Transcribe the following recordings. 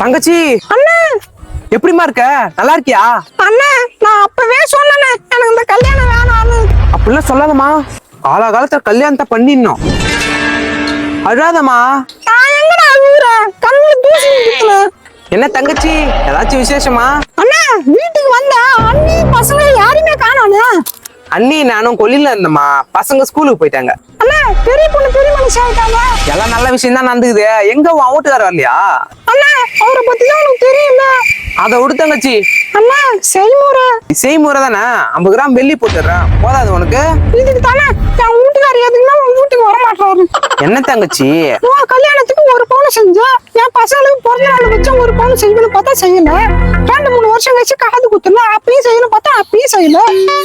தங்கச்சி அண்ணா எப்படிமா இருக்க? நல்லா இருக்கியா? அண்ணா நான் அப்பவே சொன்னேனே எனக்கு இந்த கல்யாணம் வேணாம்னு. அப்படிலாம் சொல்லாதம்மா. காலகாலத்துல கல்யாணத்தை பண்ணிடணும். அழாதம்மா. நான் எங்கடா அழுகுறேன்? கண்ணுல தூசி குத்துன. என்ன தங்கச்சி, ஏதாச்சும் விசேஷமா? அண்ணா வீட்டுக்கு வந்தா அண்ணி பசங்க யாருமே காணோண்ணா. அண்ணி நானும் கொல்லில இருந்தம்மா. பசங்க ஸ்கூலுக்கு போயிட்டாங்க. அண்ணா பெரிய பொண்ணு பெரிய மனுஷன் ஆயிட்டாங்க. எல்லாம் நல்ல விஷயம் தான் நடந்துக்குது. எங்க உன் வீட்டுக்காரர் வரலையா? அண்ணா அவரை பத்தி தான் உனக்கு தெரியும்ல. அதை விடு தங்கச்சி. அண்ணா செய்முறை செய்முறை தானே. 50 கிராம் வெள்ளி போட்டுடுறேன், போதாது உனக்கு? இதுக்கு தானே என் வீட்டுக்காரர் எதுக்குன்னா உன் வீட்டுக்கு வர மாட்டாரு. என்ன தங்கச்சி? உன் கல்யாணத்துக்கு ஒரு பவுன் செஞ்சேன், என் பசங்களுக்கு பிறந்த நாள் வச்சா ஒரு பவுன் செய்யணும்னு பார்த்தா செய்யல. 2-3 வருஷம் கழிச்சு காது குத்துனா அப்பயும் செய்யணும் பார்த்தா அப்பயும் செய்யல.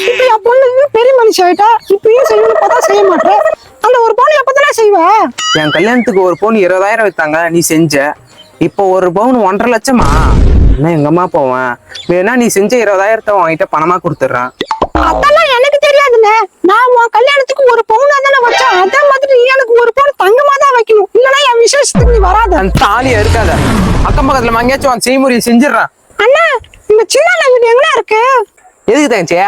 இப்ப என் பொண்ணுக்கு பெரிய மனுஷன் ஆயிட்டா, இப்பயும் செய்யணும்னு பார்த்தா செய்ய மாட்டேன். அந்த ஒரு பவுன் எப்பதானே செய்வ? என் கல்யாணத்துக்கு ஒரு பவுன் 20,000 வைத்தாங்க, நீ செஞ்ச. இப்போ ஒரு பவுன் 1.5 லட்சமா? என்ன எங்கம்மா போவேன்? வேணா நீ செஞ்ச 20,000 உன்கிட்ட பணமா கொடுத்துட்றேன். அதெல்லாம் எனக்கு தெரியாதுண்ணே. நான் உன் கல்யாணத்துக்கு ஒரு பவுனா தானே வச்சேன். அதே மாதிரி நீ எனக்கு ஒரு பவுன் தங்கமா தான் வைக்கணும். இல்லைன்னா என் விசேஷத்துக்கு நீ வராத. அந்த தாலியா இருக்காத. அக்கம் பக்கத்துல மங்கேச்சும் உன் செய்முறையை செஞ்சிடறான். அண்ணா இந்த சின்ன வீடு எங்கடா இருக்கு? எதுக்கு தங்கச்சி?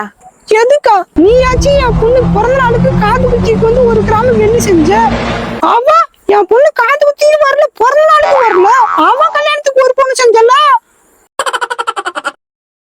எதுக்கா? நீயாச்சும் என் பொண்ணு பிறந்த நாளுக்கு காது குத்திக்கு வந்து 1 கிராம் வெள்ளி செஞ்ச. அவ என் பொண்ணு காது குத்தியும் வரல, பிறந்த நாளுக்கு வரல. அவ